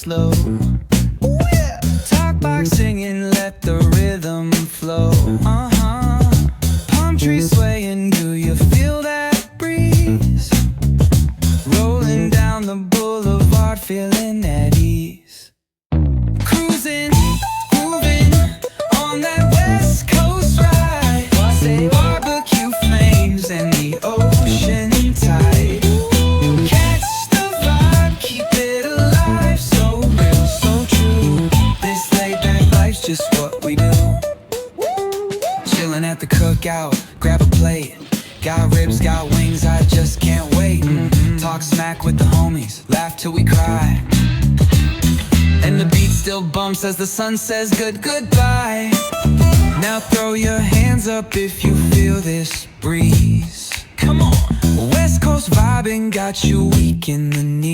flow. Ooh, yeah. Talk box singing, let the rhythm flow. Palm trees swaying, do you feel that breeze? Rolling down the boulevard, feeling at ease. Cruising, moving on that West Coast ride. Say barbecue flames and the ocean tide. Catch the vibe, keep it alive. So real, so true. This laid back life's just what we do. Chilling at the cookout, grab a plate. Got ribs, got wings, I just can't wait. Talk smack with the homies, laugh till we cry. And the beat still bumps as the sun says goodbye. Now throw your hands up if you feel this breeze. Come on, West Coast vibing got you weak in the knees.